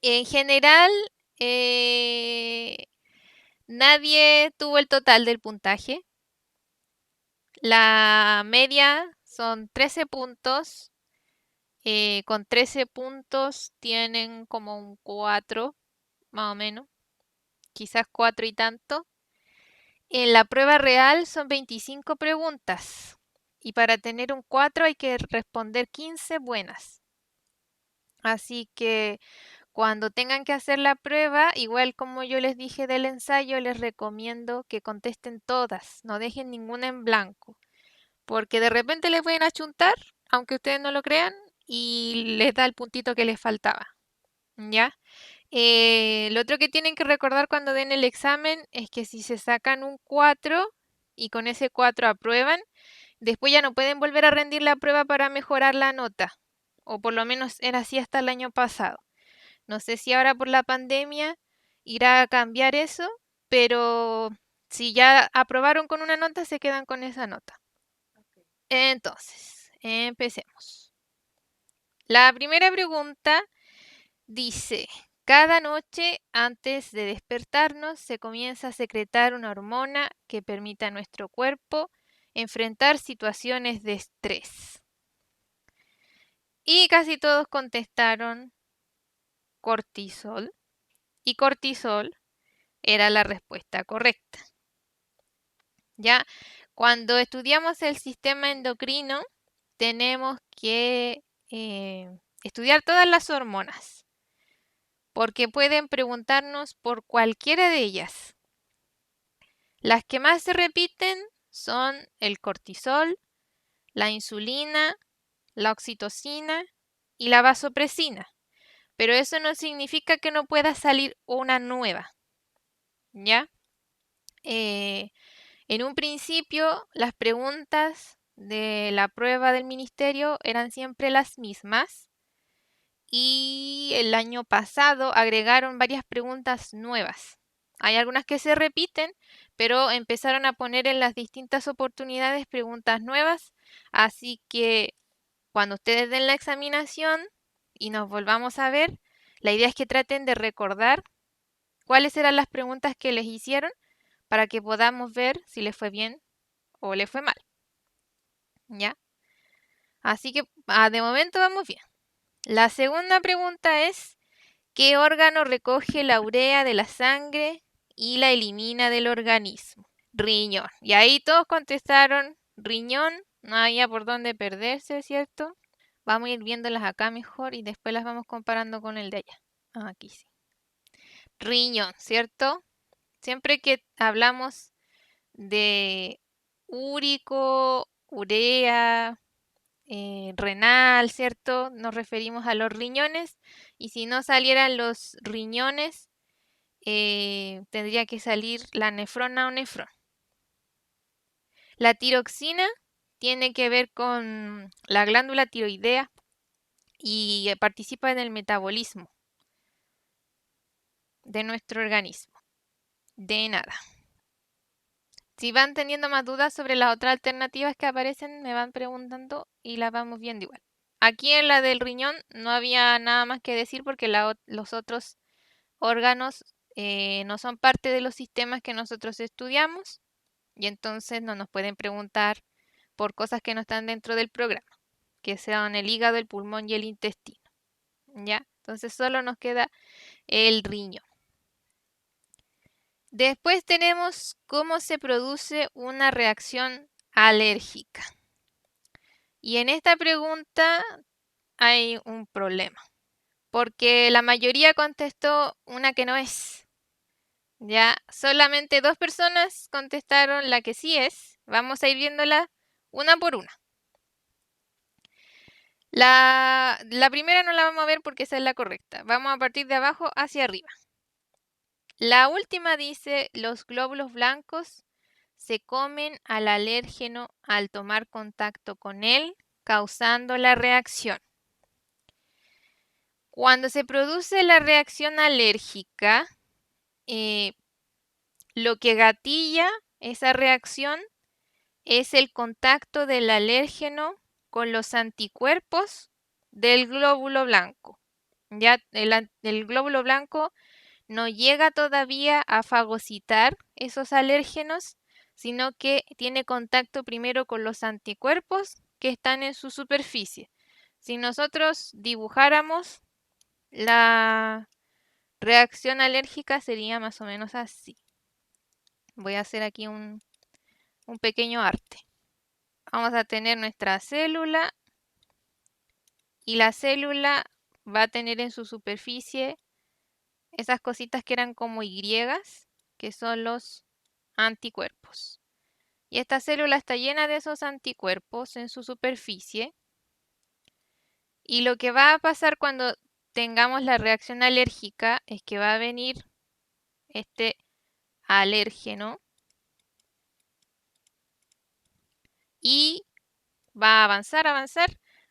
En general, eh, nadie tuvo el total del puntaje. La media son 13 puntos. Con 13 puntos tienen como un 4, más o menos, quizás 4 y tanto. En la prueba real son 25 preguntas y para tener un 4 hay que responder 15 buenas. Así que cuando tengan que hacer la prueba, igual como yo les dije del ensayo, les recomiendo que contesten todas, no dejen ninguna en blanco, porque de repente les pueden achuntar, aunque ustedes no lo crean, y les da el puntito que les faltaba. ¿Ya? Lo otro que tienen que recordar cuando den el examen es que si se sacan un 4 y con ese 4 aprueban, después ya no pueden volver a rendir la prueba para mejorar la nota. O por lo menos era así hasta el año pasado. No sé si ahora por la pandemia irá a cambiar eso, pero si ya aprobaron con una nota, se quedan con esa nota. Entonces, empecemos. La primera pregunta dice, cada noche antes de despertarnos se comienza a secretar una hormona que permite a nuestro cuerpo enfrentar situaciones de estrés. Y casi todos contestaron cortisol. Y cortisol era la respuesta correcta. Ya, cuando estudiamos el sistema endocrino, tenemos que estudiar todas las hormonas, porque pueden preguntarnos por cualquiera de ellas. Las que más se repiten son el cortisol, la insulina, la oxitocina y la vasopresina. Pero eso no significa que no pueda salir una nueva, ¿ya? En un principio, las preguntas de la prueba del ministerio eran siempre las mismas y el año pasado agregaron varias preguntas nuevas. Hay algunas que se repiten, pero empezaron a poner en las distintas oportunidades preguntas nuevas, así que cuando ustedes den la examinación y nos volvamos a ver, la idea es que traten de recordar cuáles eran las preguntas que les hicieron para que podamos ver si les fue bien o les fue mal, ¿ya? Así que de momento vamos bien. La segunda pregunta es, ¿qué órgano recoge la urea de la sangre y la elimina del organismo? Riñón. Y ahí todos contestaron riñón, no había por dónde perderse, ¿cierto? Vamos a ir viéndolas acá mejor y después las vamos comparando con el de allá. Aquí sí. Riñón, ¿cierto? Siempre que hablamos de úrico, urea, renal, ¿cierto? Nos referimos a los riñones y si no salieran los riñones, tendría que salir la nefrona o nefrón. La tiroxina tiene que ver con la glándula tiroidea y participa en el metabolismo de nuestro organismo. De nada. Si van teniendo más dudas sobre las otras alternativas que aparecen, me van preguntando y las vamos viendo igual. Aquí en la del riñón no había nada más que decir porque los otros órganos no son parte de los sistemas que nosotros estudiamos y entonces no nos pueden preguntar por cosas que no están dentro del programa, que sean el hígado, el pulmón y el intestino. ¿Ya? Entonces solo nos queda el riñón. Después tenemos cómo se produce una reacción alérgica. Y en esta pregunta hay un problema, porque la mayoría contestó una que no es. Ya solamente 2 personas contestaron la que sí es. Vamos a ir viéndola una por una. La primera no la vamos a ver porque esa es la correcta. Vamos a partir de abajo hacia arriba. La última dice, los glóbulos blancos se comen al alérgeno al tomar contacto con él, causando la reacción. Cuando se produce la reacción alérgica, lo que gatilla esa reacción es el contacto del alérgeno con los anticuerpos del glóbulo blanco. Ya el glóbulo blanco no llega todavía a fagocitar esos alérgenos, sino que tiene contacto primero con los anticuerpos que están en su superficie. Si nosotros dibujáramos la reacción alérgica sería más o menos así. Voy a hacer aquí un pequeño arte. Vamos a tener nuestra célula y la célula va a tener en su superficie esas cositas que eran como Y, que son los anticuerpos. Y esta célula está llena de esos anticuerpos en su superficie. Y lo que va a pasar cuando tengamos la reacción alérgica es que va a venir este alérgeno y va a avanzar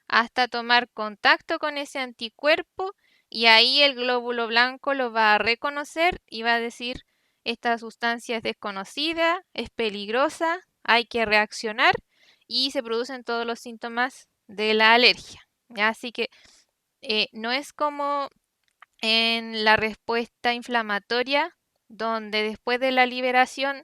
hasta tomar contacto con ese anticuerpo y ahí el glóbulo blanco lo va a reconocer y va a decir, esta sustancia es desconocida, es peligrosa, hay que reaccionar y se producen todos los síntomas de la alergia. ¿Ya? Así que no es como en la respuesta inflamatoria, donde después de la liberación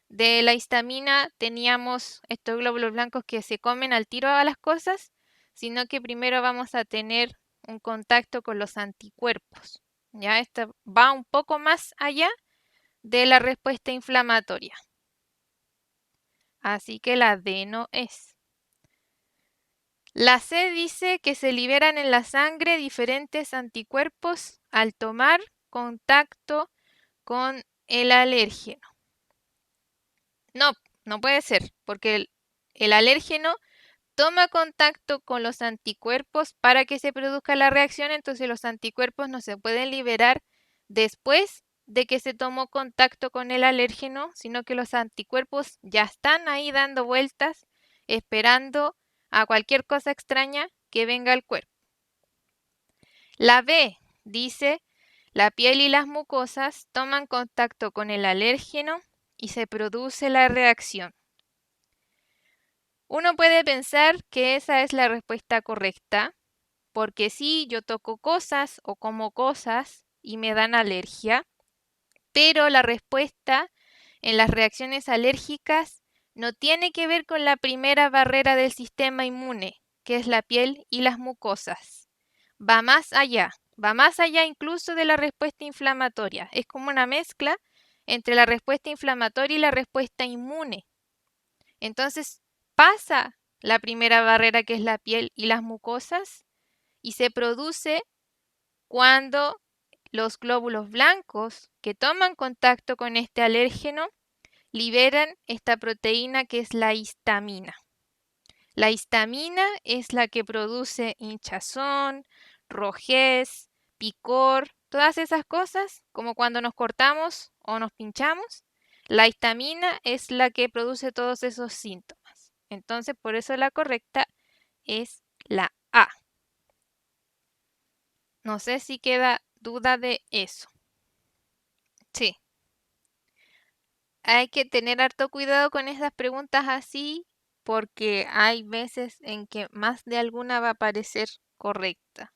de la histamina teníamos estos glóbulos blancos que se comen al tiro a las cosas, sino que primero vamos a tener un contacto con los anticuerpos. Ya esto va un poco más allá de la respuesta inflamatoria. Así que la D no es. La C dice que se liberan en la sangre diferentes anticuerpos al tomar contacto con el alérgeno. No, no puede ser, porque el alérgeno toma contacto con los anticuerpos para que se produzca la reacción, entonces los anticuerpos no se pueden liberar después de que se tomó contacto con el alérgeno, sino que los anticuerpos ya están ahí dando vueltas, esperando a cualquier cosa extraña que venga al cuerpo. La B dice, la piel y las mucosas toman contacto con el alérgeno y se produce la reacción. Uno puede pensar que esa es la respuesta correcta, porque sí, yo toco cosas o como cosas y me dan alergia, pero la respuesta en las reacciones alérgicas no tiene que ver con la primera barrera del sistema inmune, que es la piel y las mucosas. Va más allá incluso de la respuesta inflamatoria. Es como una mezcla entre la respuesta inflamatoria y la respuesta inmune. Entonces pasa la primera barrera que es la piel y las mucosas y se produce cuando los glóbulos blancos que toman contacto con este alérgeno liberan esta proteína que es la histamina. La histamina es la que produce hinchazón, rojez, picor, todas esas cosas, como cuando nos cortamos o nos pinchamos. La histamina es la que produce todos esos síntomas. Entonces, por eso la correcta es la A. No sé si queda duda de eso. Sí, hay que tener harto cuidado con esas preguntas así porque hay veces en que más de alguna va a parecer correcta,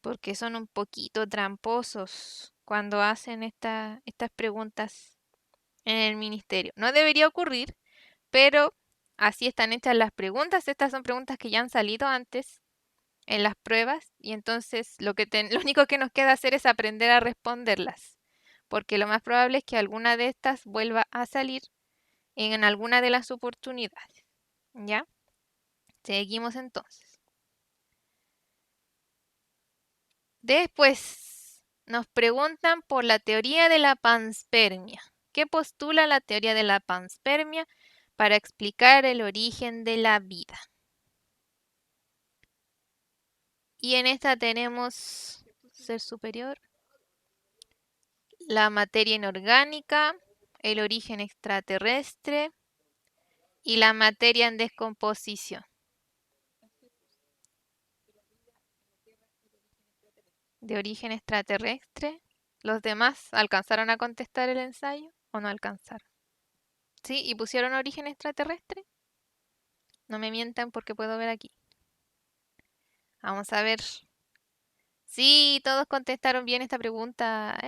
porque son un poquito tramposos cuando hacen estas preguntas en el ministerio. No debería ocurrir, pero así están hechas las preguntas. Estas son preguntas que ya han salido antes en las pruebas y entonces lo único que nos queda hacer es aprender a responderlas, porque lo más probable es que alguna de estas vuelva a salir en alguna de las oportunidades. ¿Ya? Seguimos entonces. Después nos preguntan por la teoría de la panspermia. ¿Qué postula la teoría de la panspermia para explicar el origen de la vida? Y en esta tenemos ser superior, la materia inorgánica, el origen extraterrestre y la materia en descomposición. De origen extraterrestre. ¿Los demás alcanzaron a contestar el ensayo o no alcanzaron? ¿Sí? ¿Y pusieron origen extraterrestre? No me mientan porque puedo ver aquí. Vamos a ver Sí, todos contestaron bien esta pregunta.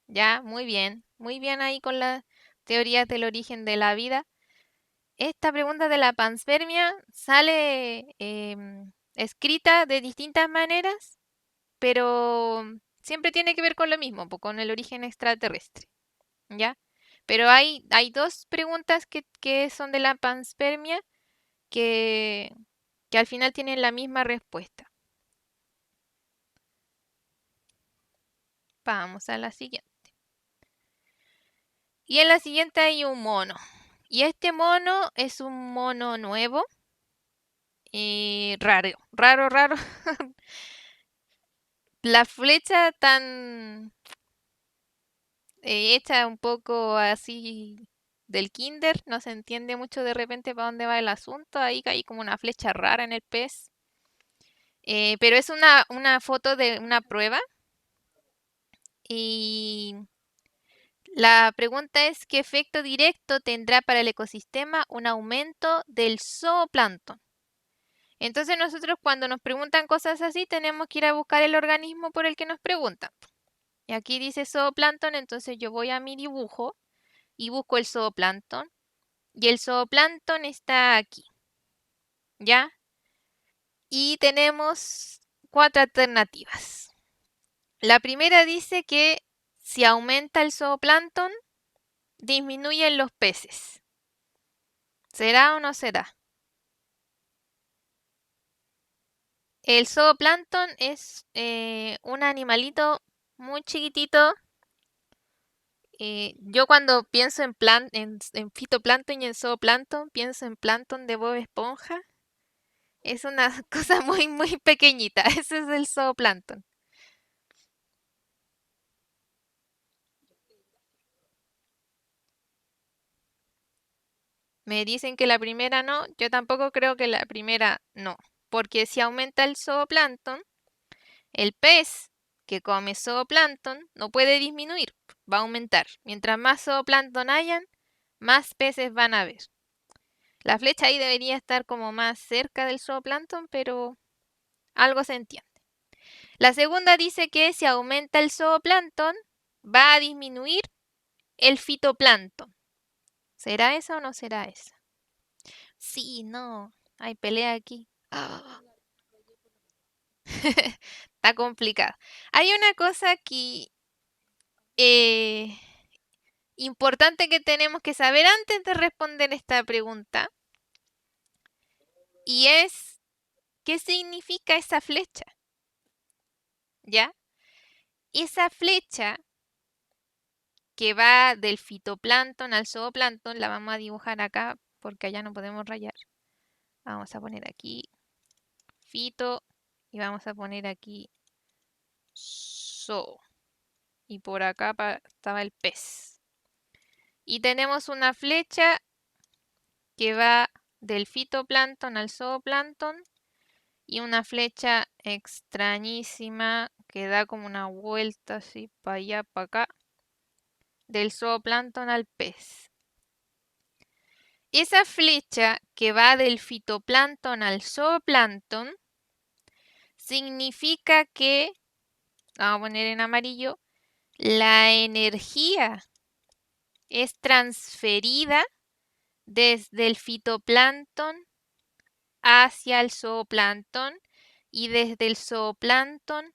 Ya, muy bien. Muy bien ahí con las teorías del origen de la vida. Esta pregunta de la panspermia sale escrita de distintas maneras, pero siempre tiene que ver con lo mismo, po, con el origen extraterrestre, ¿ya? Pero hay dos preguntas que son de la panspermia que, que al final tienen la misma respuesta. Vamos a la siguiente. Y en la siguiente hay un mono. Y este mono es un mono nuevo y raro, raro, raro. La flecha tan hecha un poco así del kinder, no se entiende mucho de repente para dónde va el asunto. Ahí hay como una flecha rara en el pez. Pero es una foto de una prueba. Y la pregunta es, ¿qué efecto directo tendrá para el ecosistema un aumento del zooplancton? Entonces nosotros cuando nos preguntan cosas así tenemos que ir a buscar el organismo por el que nos preguntan. Y aquí dice zooplancton, entonces yo voy a mi dibujo y busco el zooplancton. Y el zooplancton está aquí, ¿ya? Y tenemos cuatro alternativas. La primera dice que si aumenta el zooplancton, disminuyen los peces. ¿Será o no será? El zooplancton es un animalito muy chiquitito. Yo cuando pienso en fitoplancton y en zooplancton, pienso en plancton de Bob Esponja. Es una cosa muy, muy pequeñita. Ese es el zooplancton. Me dicen que la primera no, yo tampoco creo que la primera no. Porque si aumenta el zooplancton, el pez que come zooplancton no puede disminuir, va a aumentar. Mientras más zooplancton hayan, más peces van a haber. La flecha ahí debería estar como más cerca del zooplancton, pero algo se entiende. La segunda dice que si aumenta el zooplancton, va a disminuir el fitoplancton. ¿Será esa o no será esa? Sí, no. Hay pelea aquí. Ah, está complicado. Hay una cosa aquí importante que tenemos que saber antes de responder esta pregunta y es ¿qué significa esa flecha? ¿Ya? Esa flecha que va del fitoplancton al zooplancton la vamos a dibujar acá porque allá no podemos rayar. Vamos a poner aquí fito y vamos a poner aquí zoo. Y por acá estaba el pez. Y tenemos una flecha que va del fitoplancton al zooplancton y una flecha extrañísima que da como una vuelta así para allá, para acá, del zooplancton al pez. Esa flecha que va del fitoplancton al zooplancton significa que, vamos a poner en amarillo, la energía es transferida desde el fitoplancton hacia el zooplancton y desde el zooplancton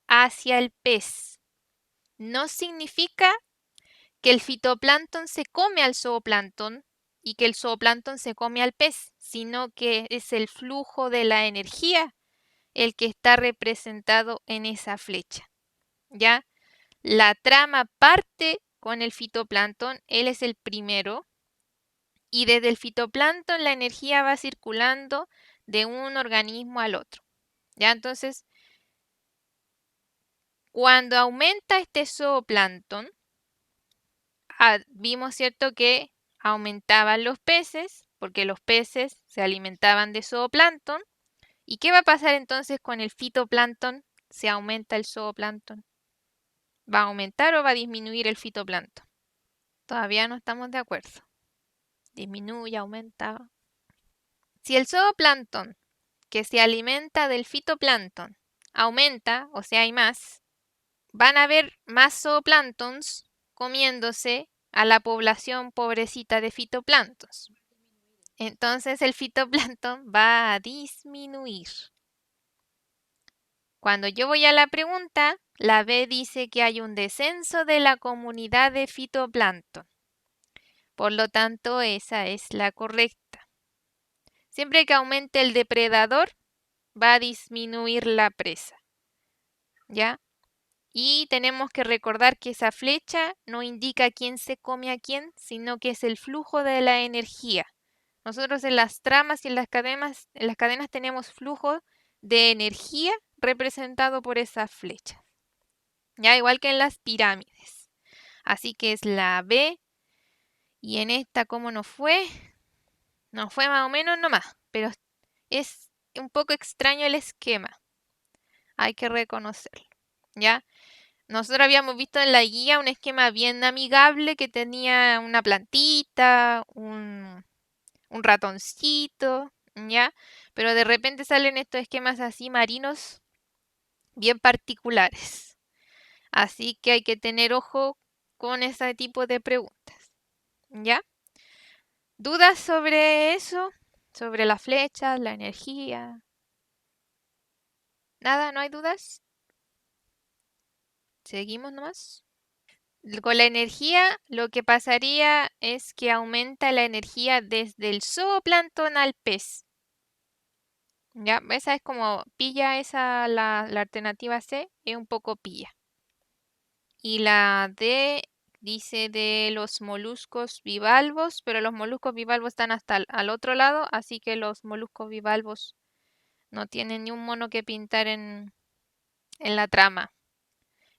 hacia el pez. No significa que el fitoplancton se come al zooplancton y que el zooplancton se come al pez, sino que es el flujo de la energía el que está representado en esa flecha. ¿Ya? La trama parte con el fitoplancton, él es el primero, y desde el fitoplancton la energía va circulando de un organismo al otro. ¿Ya? Entonces, cuando aumenta este zooplancton, vimos, ¿cierto?, que aumentaban los peces, porque los peces se alimentaban de zooplancton. ¿Y qué va a pasar entonces con el fitoplancton si aumenta el zooplancton? ¿Va a aumentar o va a disminuir el fitoplancton? Todavía no estamos de acuerdo. Disminuye, aumenta. Si el zooplancton que se alimenta del fitoplancton aumenta, o sea, hay más, van a haber más zooplánctons comiéndose a la población pobrecita de fitoplanctons. Entonces el fitoplancton va a disminuir. Cuando yo voy a la pregunta, la B dice que hay un descenso de la comunidad de fitoplancton. Por lo tanto, esa es la correcta. Siempre que aumente el depredador, va a disminuir la presa. ¿Ya? Y tenemos que recordar que esa flecha no indica quién se come a quién, sino que es el flujo de la energía. Nosotros en las tramas y en las cadenas tenemos flujo de energía representado por esas flechas. Ya igual que en las pirámides. Así que es la B. Y en esta, ¿cómo nos fue? Nos fue más o menos nomás. Pero es un poco extraño el esquema. Hay que reconocerlo. ¿Ya? Nosotros habíamos visto en la guía un esquema bien amigable que tenía una plantita, un ratoncito, ¿ya? Pero de repente salen estos esquemas así marinos bien particulares. Así que hay que tener ojo con ese tipo de preguntas, ¿ya? ¿Dudas sobre eso? ¿Sobre las flechas, la energía? ¿Nada? ¿No hay dudas? ¿Seguimos nomás? Con la energía, lo que pasaría es que aumenta la energía desde el zooplancton al pez. Ya, esa es como pilla, la alternativa C es un poco pilla. Y la D dice de los moluscos bivalvos, pero los moluscos bivalvos están hasta al otro lado, así que los moluscos bivalvos no tienen ni un mono que pintar en la trama.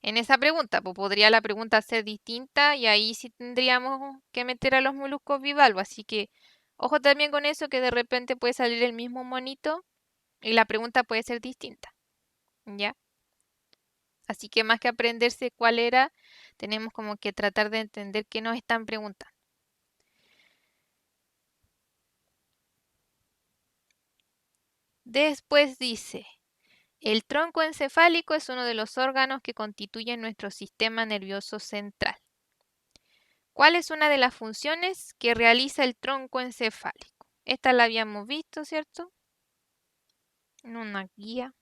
En esa pregunta, pues podría la pregunta ser distinta y ahí sí tendríamos que meter a los moluscos bivalvos. Así que ojo también con eso, que de repente puede salir el mismo monito y la pregunta puede ser distinta. ¿Ya? Así que más que aprenderse cuál era, tenemos como que tratar de entender qué nos están preguntando. Después dice, el tronco encefálico es uno de los órganos que constituyen nuestro sistema nervioso central. ¿Cuál es una de las funciones que realiza el tronco encefálico? Esta la habíamos visto, ¿cierto? En una guía.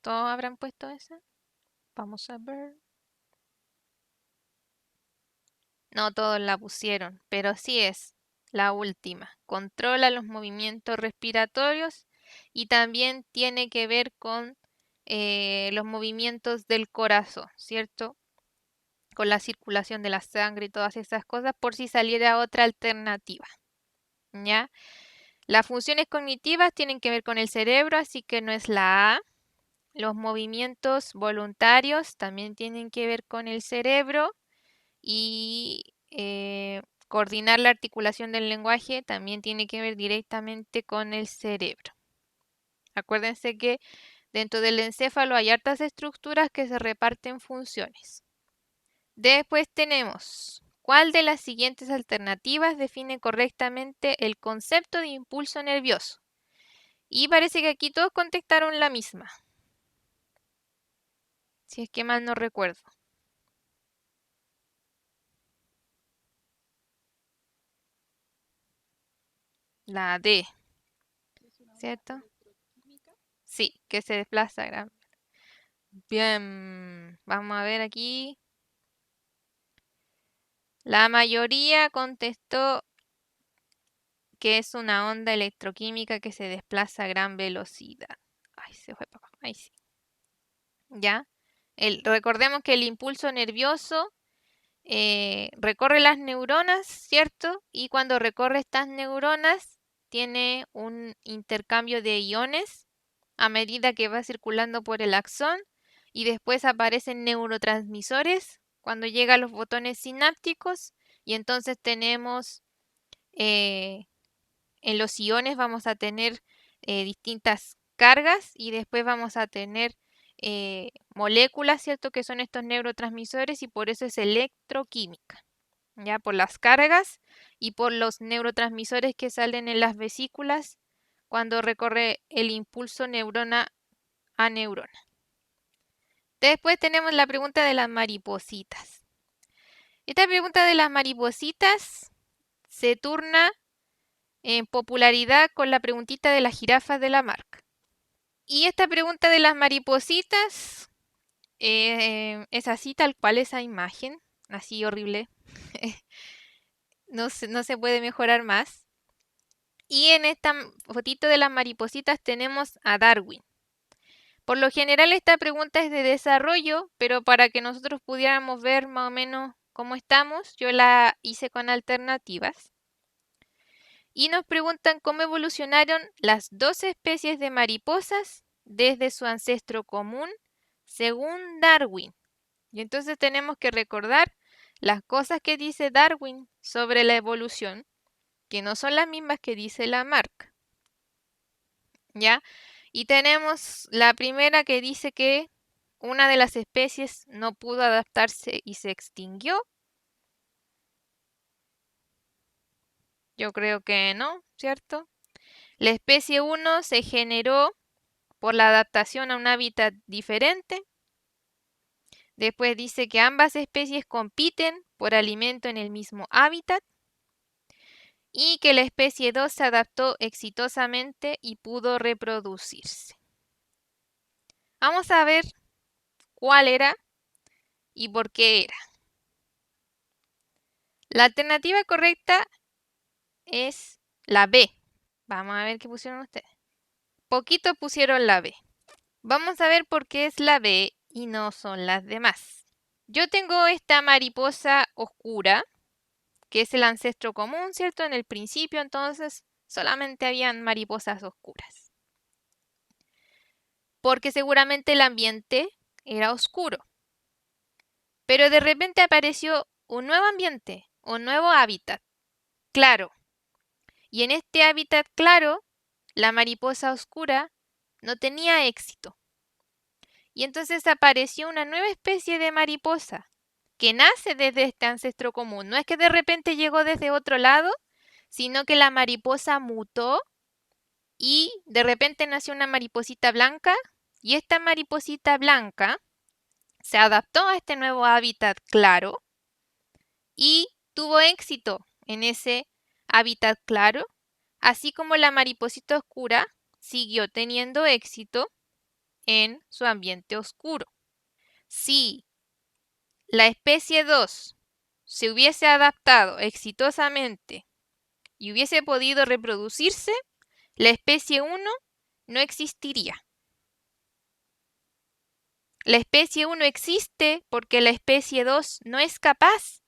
¿Todos habrán puesto esa? Vamos a ver. No todos la pusieron, pero sí es la última. Controla los movimientos respiratorios y también tiene que ver con los movimientos del corazón, ¿cierto? Con la circulación de la sangre y todas esas cosas, por si saliera otra alternativa, ¿ya? Las funciones cognitivas tienen que ver con el cerebro, así que no es la A. Los movimientos voluntarios también tienen que ver con el cerebro y coordinar la articulación del lenguaje también tiene que ver directamente con el cerebro. Acuérdense que dentro del encéfalo hay hartas estructuras que se reparten funciones. Después tenemos, ¿cuál de las siguientes alternativas define correctamente el concepto de impulso nervioso? Y parece que aquí todos contestaron la misma, si es que mal no recuerdo. La D, ¿cierto? Sí, que se desplaza. Bien, vamos a ver aquí. La mayoría contestó que es una onda electroquímica que se desplaza a gran velocidad. Ay, se fue para abajo. Ahí sí. ¿Ya? Recordemos que el impulso nervioso recorre las neuronas, ¿cierto? Y cuando recorre estas neuronas, tiene un intercambio de iones a medida que va circulando por el axón y después aparecen neurotransmisores cuando llega a los botones sinápticos y entonces tenemos eh, en los iones vamos a tener distintas cargas y después vamos a tener moléculas, ¿cierto? Que son estos neurotransmisores y por eso es electroquímica. ya por las cargas y por los neurotransmisores que salen en las vesículas cuando recorre el impulso neurona a neurona. Después tenemos la pregunta de las maripositas. Esta pregunta de las maripositas se turna en popularidad con la preguntita de las jirafas de Lamarck. Y esta pregunta de las maripositas es así tal cual esa imagen, así horrible. No se puede mejorar más. Y en esta fotito de las maripositas tenemos a Darwin. Por lo general esta pregunta es de desarrollo, pero para que nosotros pudiéramos ver más o menos cómo estamos, yo la hice con alternativas. Y nos preguntan cómo evolucionaron las dos especies de mariposas desde su ancestro común, según Darwin. Y entonces tenemos que recordar las cosas que dice Darwin sobre la evolución, que no son las mismas que dice Lamarck. ¿Ya? Y tenemos la primera que dice que una de las especies no pudo adaptarse y se extinguió. Yo creo que no, ¿cierto? La especie 1 se generó por la adaptación a un hábitat diferente. Después dice que ambas especies compiten por alimento en el mismo hábitat y que la especie 2 se adaptó exitosamente y pudo reproducirse. Vamos a ver cuál era y por qué era. La alternativa correcta es la B. Vamos a ver qué pusieron ustedes. Poquito pusieron la B. Vamos a ver por qué es la B y no son las demás. Yo tengo esta mariposa oscura, que es el ancestro común, ¿cierto? En el principio, entonces, solamente habían mariposas oscuras. Porque seguramente el ambiente era oscuro. Pero de repente apareció un nuevo ambiente, un nuevo hábitat, claro. Y en este hábitat claro, la mariposa oscura no tenía éxito. Y entonces apareció una nueva especie de mariposa que nace desde este ancestro común. No es que de repente llegó desde otro lado, sino que la mariposa mutó y de repente nació una mariposita blanca y esta mariposita blanca se adaptó a este nuevo hábitat claro y tuvo éxito en ese hábitat claro, así como la mariposita oscura siguió teniendo éxito en su ambiente oscuro. Si la especie 2 se hubiese adaptado exitosamente y hubiese podido reproducirse, la especie 1 no existiría. La especie 1 existe porque la especie 2 no es capaz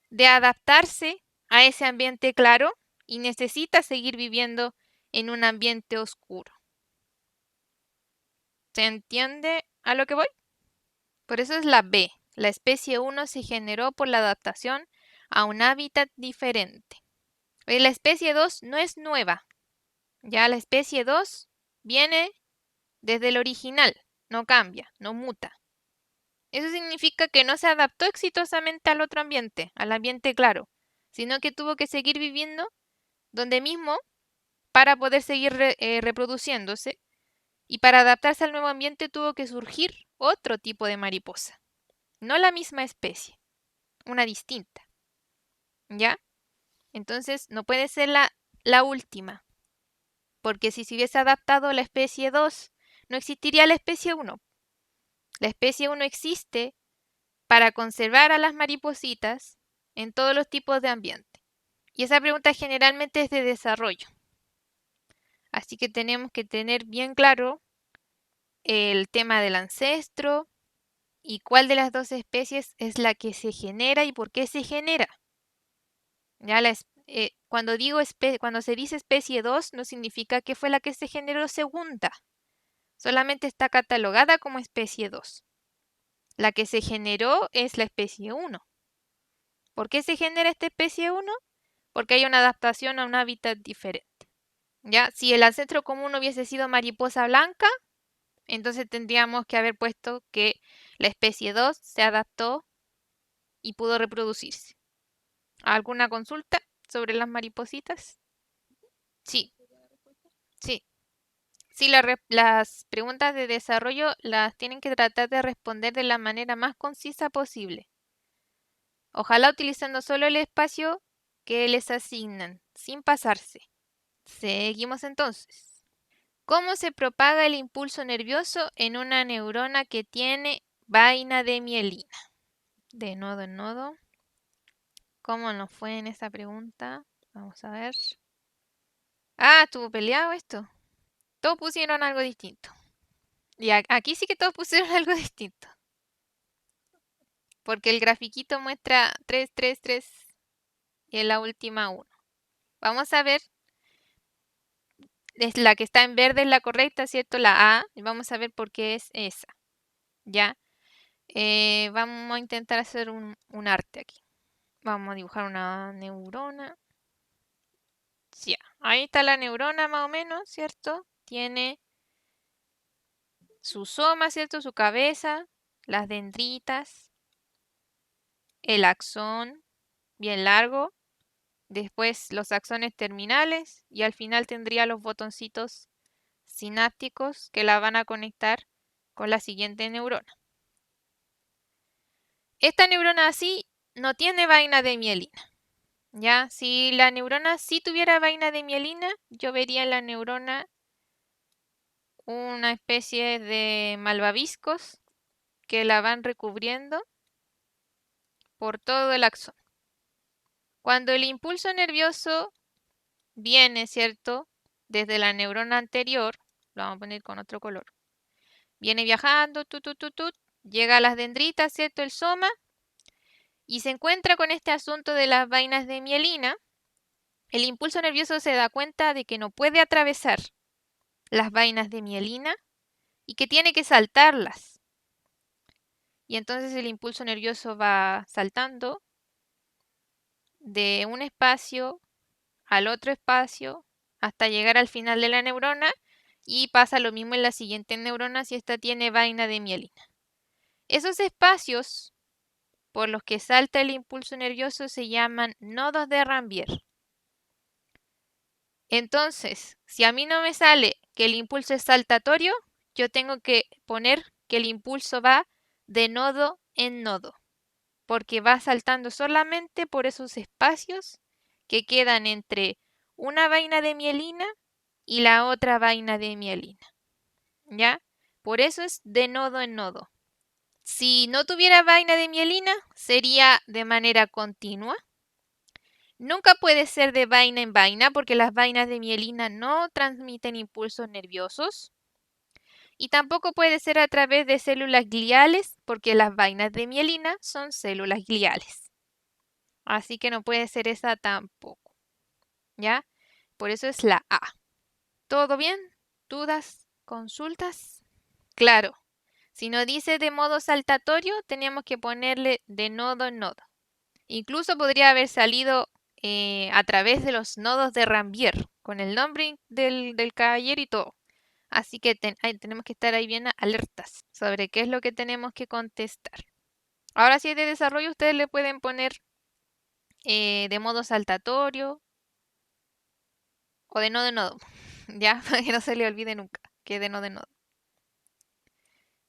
de adaptarse a ese ambiente claro y necesita seguir viviendo en un ambiente oscuro. ¿Se entiende a lo que voy? Por eso es la B. La especie 1 se generó por la adaptación a un hábitat diferente. La especie 2 no es nueva. Ya la especie 2 viene desde el original, no cambia, no muta. Eso significa que no se adaptó exitosamente al otro ambiente, al ambiente claro, sino que tuvo que seguir viviendo donde mismo para poder seguir reproduciéndose y para adaptarse al nuevo ambiente tuvo que surgir otro tipo de mariposa, no la misma especie, una distinta. ¿Ya? Entonces no puede ser la última, porque si se hubiese adaptado la especie 2, no existiría la especie 1. La especie 1 existe para conservar a las maripositas en todos los tipos de ambiente. Y esa pregunta generalmente es de desarrollo. Así que tenemos que tener bien claro el tema del ancestro y cuál de las dos especies es la que se genera y por qué se genera. Ya cuando se dice especie 2 no significa que fue la que se generó segunda. Solamente está catalogada como especie 2. La que se generó es la especie 1. ¿Por qué se genera esta especie 1? Porque hay una adaptación a un hábitat diferente. Ya, si el ancestro común hubiese sido mariposa blanca, entonces tendríamos que haber puesto que la especie 2 se adaptó y pudo reproducirse. ¿Alguna consulta sobre las maripositas? Sí, sí. Sí, las preguntas de desarrollo las tienen que tratar de responder de la manera más concisa posible. Ojalá utilizando solo el espacio que les asignan, sin pasarse. Seguimos entonces. ¿Cómo se propaga el impulso nervioso en una neurona que tiene vaina de mielina? De nodo en nodo. ¿Cómo nos fue en esa pregunta? Vamos a ver. Ah, estuvo peleado esto. Todos pusieron algo distinto. Y aquí sí que todos pusieron algo distinto. Porque el grafiquito muestra 3, 3, 3 y en la última 1. Vamos a ver. Es la que está en verde es la correcta, ¿cierto? La A. Y vamos a ver por qué es esa. ¿Ya? Vamos a intentar hacer un arte aquí. Vamos a dibujar una neurona. Ya, ahí está la neurona más o menos, ¿cierto? Tiene su soma, ¿cierto? Su cabeza, las dendritas, el axón bien largo, después los axones terminales y al final tendría los botoncitos sinápticos que la van a conectar con la siguiente neurona. Esta neurona así no tiene vaina de mielina. ¿Ya? Si la neurona sí tuviera vaina de mielina, yo vería en la neurona una especie de malvaviscos que la van recubriendo por todo el axón. Cuando el impulso nervioso viene, ¿cierto? Desde la neurona anterior, lo vamos a poner con otro color. Viene viajando, llega a las dendritas, ¿cierto? El soma, y se encuentra con este asunto de las vainas de mielina. El impulso nervioso se da cuenta de que no puede atravesar las vainas de mielina y que tiene que saltarlas. Y entonces el impulso nervioso va saltando de un espacio al otro espacio hasta llegar al final de la neurona y pasa lo mismo en la siguiente neurona si esta tiene vaina de mielina. Esos espacios por los que salta el impulso nervioso se llaman nodos de Rambier. Entonces, si a mí no me sale que el impulso es saltatorio, yo tengo que poner que el impulso va de nodo en nodo, porque va saltando solamente por esos espacios que quedan entre una vaina de mielina y la otra vaina de mielina. ¿Ya? Por eso es de nodo en nodo. Si no tuviera vaina de mielina, sería de manera continua. Nunca puede ser de vaina en vaina porque las vainas de mielina no transmiten impulsos nerviosos. Y tampoco puede ser a través de células gliales porque las vainas de mielina son células gliales. Así que no puede ser esa tampoco. ¿Ya? Por eso es la A. ¿Todo bien? ¿Dudas? ¿Consultas? Claro. Si no dice de modo saltatorio, teníamos que ponerle de nodo en nodo. Incluso podría haber salido a través de los nodos de Rambier, con el nombre del caballero y todo. Así que tenemos que estar ahí bien alertas sobre qué es lo que tenemos que contestar. Ahora si es de desarrollo, ustedes le pueden poner de modo saltatorio o de nodo en nodo, ¿ya? Para que no se le olvide nunca que de nodo en nodo.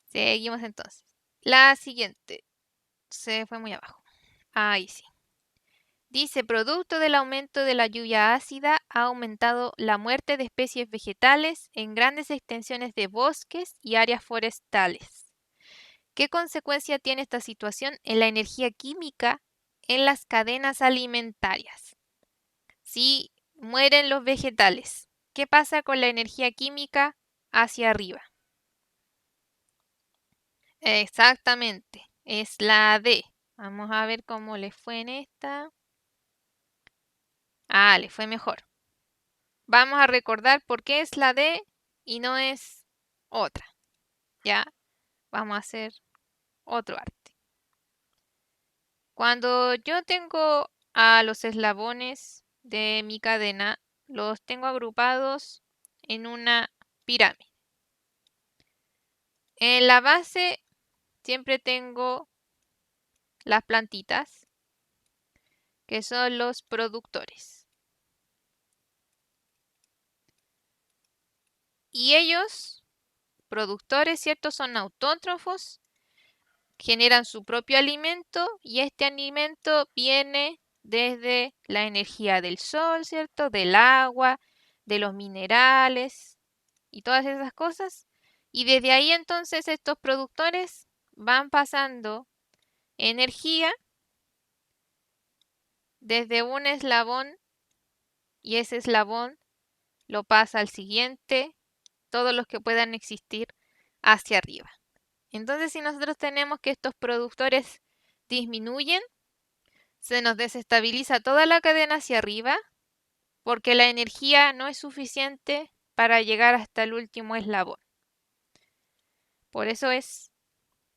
Seguimos entonces. La siguiente. Se fue muy abajo. Ahí sí. Dice, producto del aumento de la lluvia ácida, ha aumentado la muerte de especies vegetales en grandes extensiones de bosques y áreas forestales. ¿Qué consecuencia tiene esta situación en la energía química en las cadenas alimentarias? Si mueren los vegetales, ¿qué pasa con la energía química hacia arriba? Exactamente, es la D. Vamos a ver cómo le fue en esta. Ah, le fue mejor. Vamos a recordar por qué es la D y no es otra. ¿Ya? Vamos a hacer otro arte. Cuando yo tengo a los eslabones de mi cadena, los tengo agrupados en una pirámide. En la base siempre tengo las plantitas que son los productores. Y ellos, productores, ¿cierto? Son autótrofos, generan su propio alimento y este alimento viene desde la energía del sol, ¿cierto? Del agua, de los minerales y todas esas cosas. Y desde ahí entonces estos productores van pasando energía desde un eslabón y ese eslabón lo pasa al siguiente, todos los que puedan existir hacia arriba. Entonces, si nosotros tenemos que estos productores disminuyen, se nos desestabiliza toda la cadena hacia arriba porque la energía no es suficiente para llegar hasta el último eslabón. Por eso es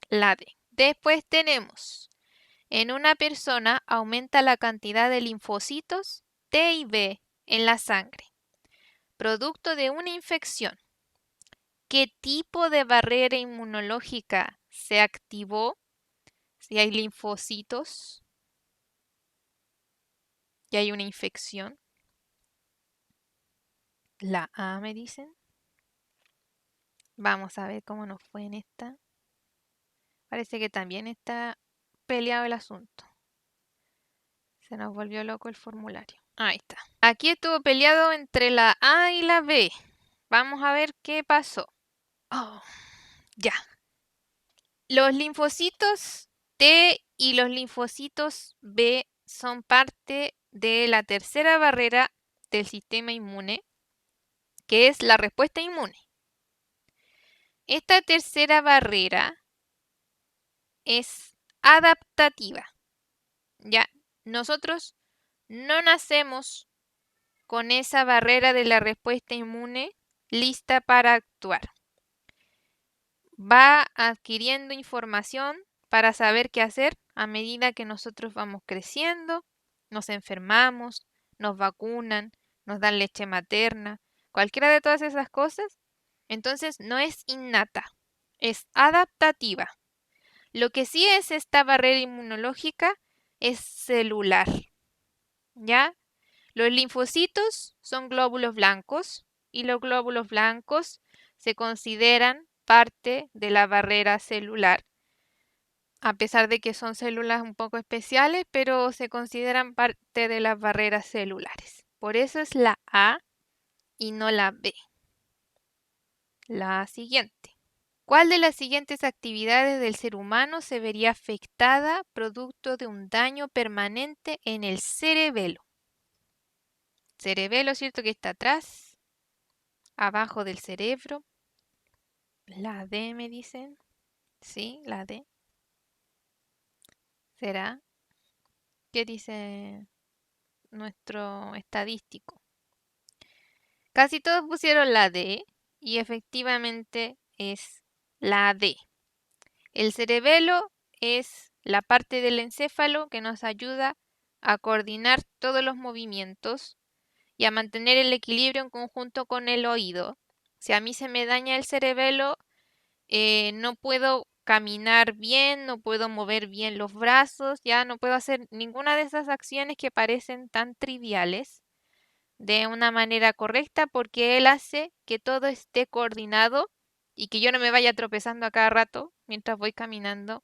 la D. Después tenemos, en una persona aumenta la cantidad de linfocitos T y B en la sangre, producto de una infección. ¿Qué tipo de barrera inmunológica se activó si hay linfocitos y hay una infección? La A me dicen. Vamos a ver cómo nos fue en esta. Parece que también está peleado el asunto. Se nos volvió loco el formulario. Ahí está. Aquí estuvo peleado entre la A y la B. Vamos a ver qué pasó. Oh, ya. Los linfocitos T y los linfocitos B son parte de la tercera barrera del sistema inmune, que es la respuesta inmune. Esta tercera barrera es adaptativa. Ya, nosotros no nacemos con esa barrera de la respuesta inmune lista para actuar. Va adquiriendo información para saber qué hacer a medida que nosotros vamos creciendo, nos enfermamos, nos vacunan, nos dan leche materna, cualquiera de todas esas cosas. Entonces no es innata, es adaptativa. Lo que sí es esta barrera inmunológica es celular, ¿ya? Los linfocitos son glóbulos blancos y los glóbulos blancos se consideran parte de la barrera celular, a pesar de que son células un poco especiales, pero se consideran parte de las barreras celulares. Por eso es la A y no la B. La siguiente. ¿Cuál de las siguientes actividades del ser humano se vería afectada producto de un daño permanente en el cerebelo? Cerebelo, ¿cierto? Que está atrás, abajo del cerebro. La D me dicen. Sí, la D. ¿Será? ¿Qué dice nuestro estadístico? Casi todos pusieron la D y efectivamente es la D. El cerebelo es la parte del encéfalo que nos ayuda a coordinar todos los movimientos y a mantener el equilibrio en conjunto con el oído. Si a mí se me daña el cerebelo, no puedo caminar bien, no puedo mover bien los brazos, ya no puedo hacer ninguna de esas acciones que parecen tan triviales de una manera correcta porque él hace que todo esté coordinado y que yo no me vaya tropezando a cada rato mientras voy caminando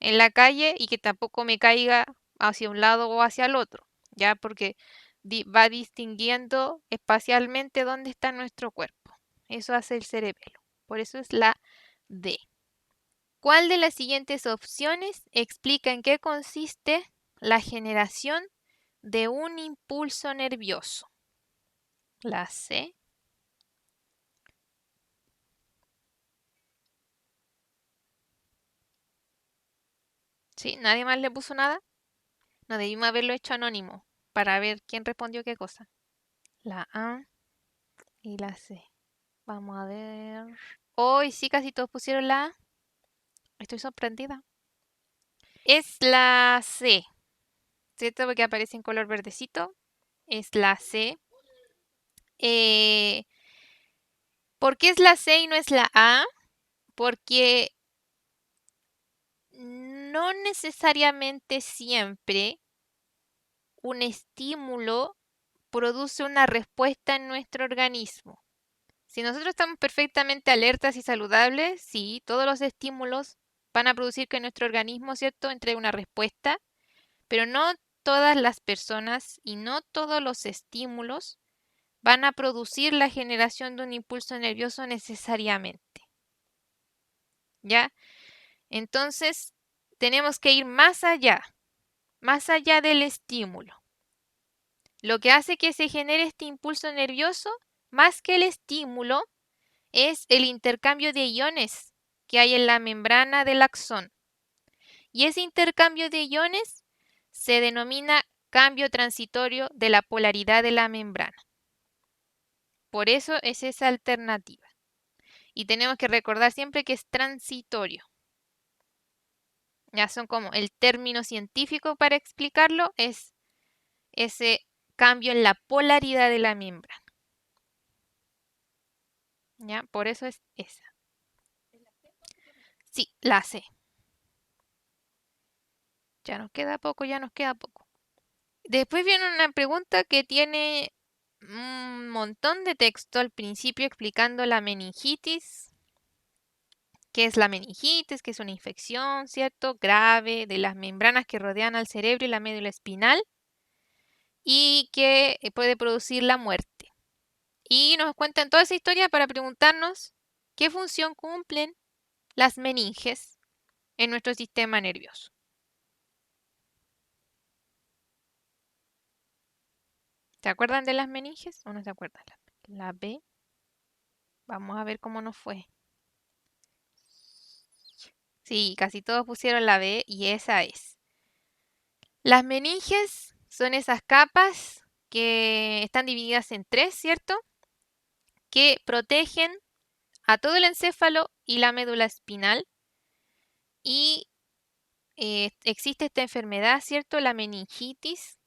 en la calle y que tampoco me caiga hacia un lado o hacia el otro, ya porque va distinguiendo espacialmente dónde está nuestro cuerpo. Eso hace el cerebelo. Por eso es la D. ¿Cuál de las siguientes opciones explica en qué consiste la generación de un impulso nervioso? La C. ¿Sí? ¿Nadie más le puso nada? No debimos haberlo hecho anónimo para ver quién respondió qué cosa. La A y la C. Vamos a ver. Hoy sí, casi todos pusieron la A. Estoy sorprendida. Es la C, ¿cierto? Porque aparece en color verdecito. Es la C. Eh, ¿Por qué es la C y no es la A? Porque no necesariamente siempre un estímulo produce una respuesta en nuestro organismo. Si nosotros estamos perfectamente alertas y saludables, sí, todos los estímulos van a producir que nuestro organismo, ¿cierto?, entregue una respuesta, pero no todas las personas y no todos los estímulos van a producir la generación de un impulso nervioso necesariamente. ¿Ya? Entonces, tenemos que ir más allá del estímulo. Lo que hace que se genere este impulso nervioso, más que el estímulo, es el intercambio de iones que hay en la membrana del axón. Y ese intercambio de iones se denomina cambio transitorio de la polaridad de la membrana. Por eso es esa alternativa. Y tenemos que recordar siempre que es transitorio. Ya son como el término científico para explicarlo es ese cambio en la polaridad de la membrana. ¿Ya? Por eso es esa. Sí, la C. Ya nos queda poco, ya nos queda poco. Después viene una pregunta que tiene un montón de texto al principio explicando la meningitis. ¿Qué es la meningitis? Que es una infección, ¿cierto? Grave de las membranas que rodean al cerebro y la médula espinal y que puede producir la muerte. Y nos cuentan toda esa historia para preguntarnos qué función cumplen las meninges en nuestro sistema nervioso. ¿Se acuerdan de las meninges o no se acuerdan? La B. Vamos a ver cómo nos fue. Sí, casi todos pusieron la B y esa es. Las meninges son esas capas que están divididas en tres, ¿cierto? Que protegen a todo el encéfalo y la médula espinal. Y existe esta enfermedad, ¿cierto? La meningitis,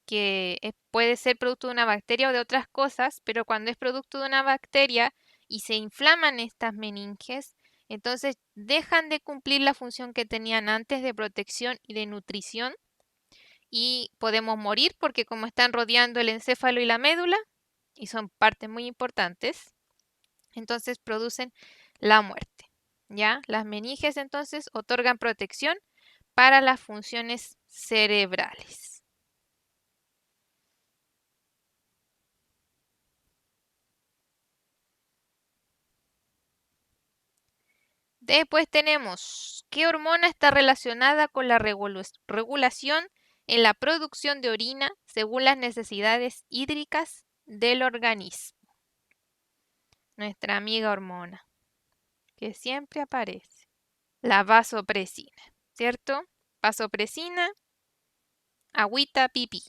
que puede ser producto de una bacteria o de otras cosas, pero cuando es producto de una bacteria y se inflaman estas meninges, entonces dejan de cumplir la función que tenían antes de protección y de nutrición y podemos morir porque como están rodeando el encéfalo y la médula y son partes muy importantes, entonces producen la muerte. ¿Ya? Las meninges entonces otorgan protección para las funciones cerebrales. Después tenemos, ¿qué hormona está relacionada con la regulación en la producción de orina según las necesidades hídricas del organismo? Nuestra amiga hormona, que siempre aparece. La vasopresina, ¿cierto? Vasopresina, agüita, pipí.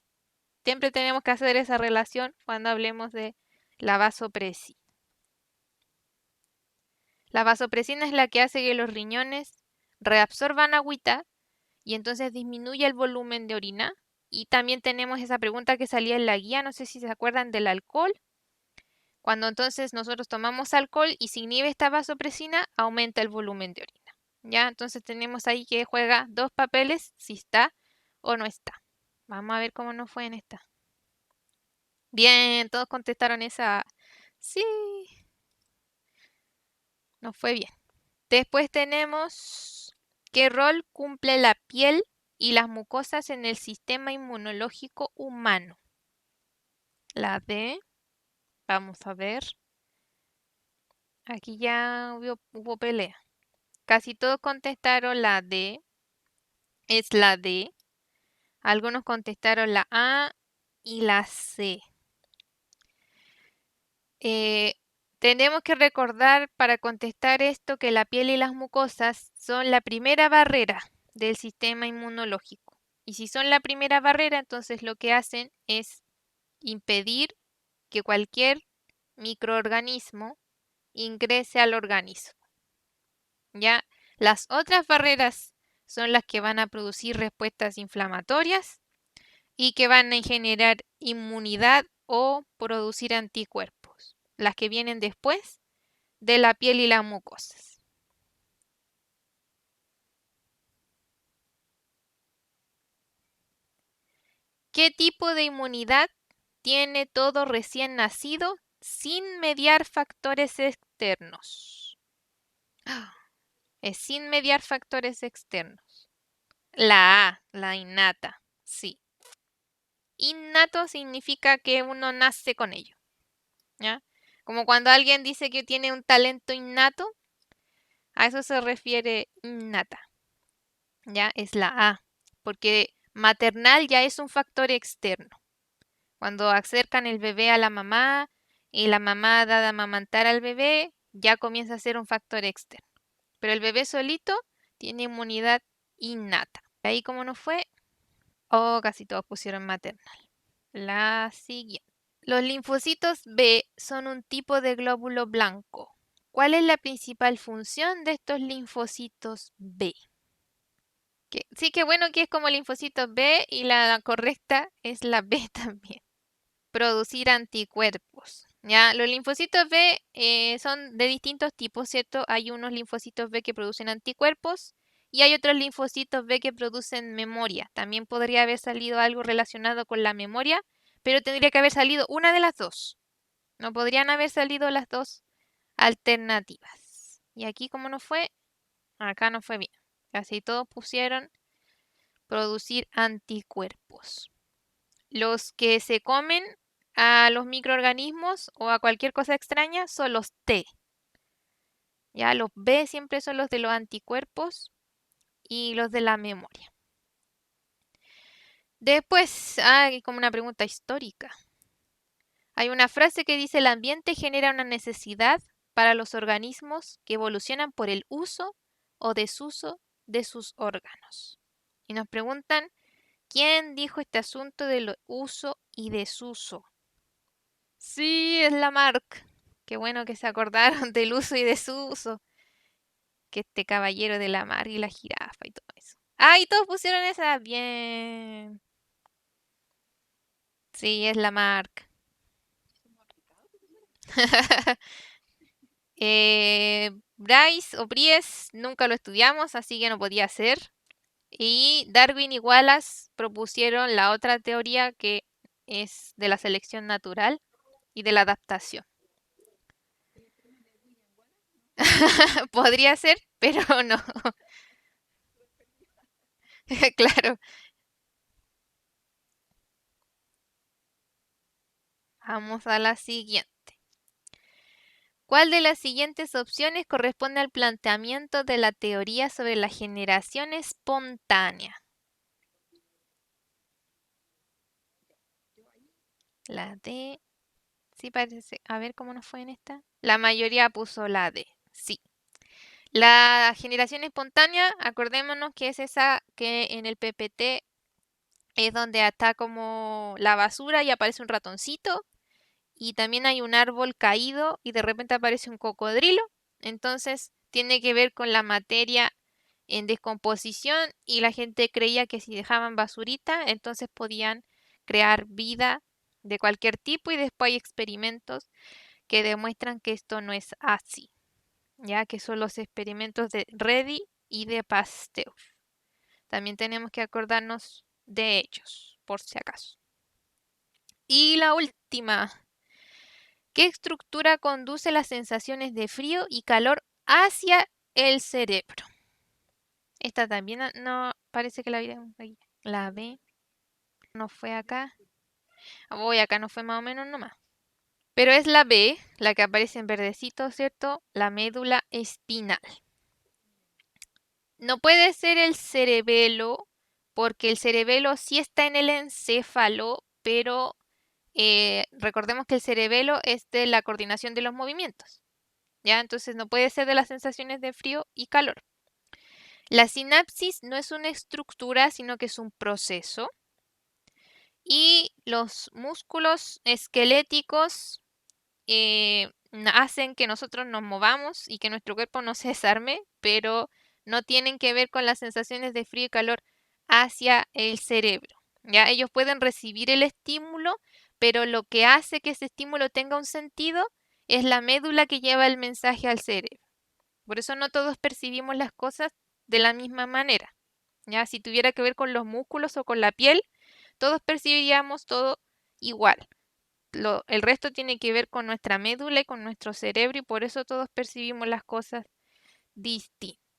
Siempre tenemos que hacer esa relación cuando hablemos de la vasopresina. La vasopresina es la que hace que los riñones reabsorban agüita y entonces disminuye el volumen de orina. Y también tenemos esa pregunta que salía en la guía, no sé si se acuerdan del alcohol. Cuando entonces nosotros tomamos alcohol y se inhibe esta vasopresina, aumenta el volumen de orina. ¿Ya? Entonces tenemos ahí que juega dos papeles, si está o no está. Vamos a ver cómo nos fue en esta. Bien, todos contestaron esa. Sí, nos fue bien. Después tenemos qué rol cumple la piel y las mucosas en el sistema inmunológico humano. La D, vamos a ver. Aquí ya hubo pelea. Casi todos contestaron la D. Es la D. Algunos contestaron la A y la C. Tenemos que recordar para contestar esto que la piel y las mucosas son la primera barrera del sistema inmunológico. Y si son la primera barrera, entonces lo que hacen es impedir que cualquier microorganismo ingrese al organismo. ¿Ya? Las otras barreras son las que van a producir respuestas inflamatorias y que van a generar inmunidad o producir anticuerpos. Las que vienen después de la piel y las mucosas. ¿Qué tipo de inmunidad tiene todo recién nacido sin mediar factores externos? Es sin mediar factores externos. La A, la innata, sí. Innato significa que uno nace con ello, ¿ya? Como cuando alguien dice que tiene un talento innato, a eso se refiere innata, ¿ya? Es la A, porque maternal ya es un factor externo. Cuando acercan el bebé a la mamá y la mamá da de amamantar al bebé, ya comienza a ser un factor externo. Pero el bebé solito tiene inmunidad innata. Ahí como no fue, oh, casi todos pusieron maternal. La siguiente. Los linfocitos B son un tipo de glóbulo blanco. ¿Cuál es la principal función de estos linfocitos B? Sí, que bueno que es como linfocitos B y la correcta es la B también. Producir anticuerpos. Ya, los linfocitos B son de distintos tipos, ¿cierto? Hay unos linfocitos B que producen anticuerpos y hay otros linfocitos B que producen memoria. También podría haber salido algo relacionado con la memoria, pero tendría que haber salido una de las dos. No podrían haber salido las dos alternativas. Y aquí como no fue, acá no fue bien. Así todos pusieron producir anticuerpos. Los que se comen a los microorganismos o a cualquier cosa extraña son los T. Ya los B siempre son los de los anticuerpos y los de la memoria. Después hay como una pregunta histórica. Hay una frase que dice el ambiente genera una necesidad para los organismos que evolucionan por el uso o desuso de sus órganos. Y nos preguntan, ¿quién dijo este asunto del uso y desuso? Sí, es Lamarck. Qué bueno que se acordaron del uso y desuso. Que este caballero de Lamarck y la jirafa y todo eso. Ah, y todos pusieron esa. Bien. Sí, es Lamarck. Bryce o Bries nunca lo estudiamos, así que no podía ser. Y Darwin y Wallace propusieron la otra teoría que es de la selección natural y de la adaptación. Podría ser, pero no. Claro. Vamos a la siguiente. ¿Cuál de las siguientes opciones corresponde al planteamiento de la teoría sobre la generación espontánea? La D. Sí, parece. A ver cómo nos fue en esta. La mayoría puso la D. Sí. La generación espontánea, acordémonos que es esa que en el PPT es donde está como la basura y aparece un ratoncito y también hay un árbol caído y de repente aparece un cocodrilo. Entonces tiene que ver con la materia en descomposición y la gente creía que si dejaban basurita, entonces podían crear vida de cualquier tipo y después hay experimentos que demuestran que esto no es así, ya que son los experimentos de Reddy y de Pasteur. También tenemos que acordarnos de ellos, por si acaso. Y la última, ¿qué estructura conduce las sensaciones de frío y calor hacia el cerebro? Esta también no parece que la vieron aquí. La B no fue acá. Voy acá no fue más o menos nomás. Pero es la B, la que aparece en verdecito, ¿cierto? La médula espinal. No puede ser el cerebelo, porque el cerebelo sí está en el encéfalo, pero recordemos que el cerebelo es de la coordinación de los movimientos. ¿Ya? Entonces no puede ser de las sensaciones de frío y calor. La sinapsis no es una estructura, sino que es un proceso. Y los músculos esqueléticos hacen que nosotros nos movamos y que nuestro cuerpo no se desarme, pero no tienen que ver con las sensaciones de frío y calor hacia el cerebro. Ya ellos pueden recibir el estímulo, pero lo que hace que ese estímulo tenga un sentido es la médula que lleva el mensaje al cerebro. Por eso no todos percibimos las cosas de la misma manera. Ya si tuviera que ver con los músculos o con la piel, todos percibiríamos todo igual. El resto tiene que ver con nuestra médula y con nuestro cerebro y por eso todos percibimos las cosas distintas.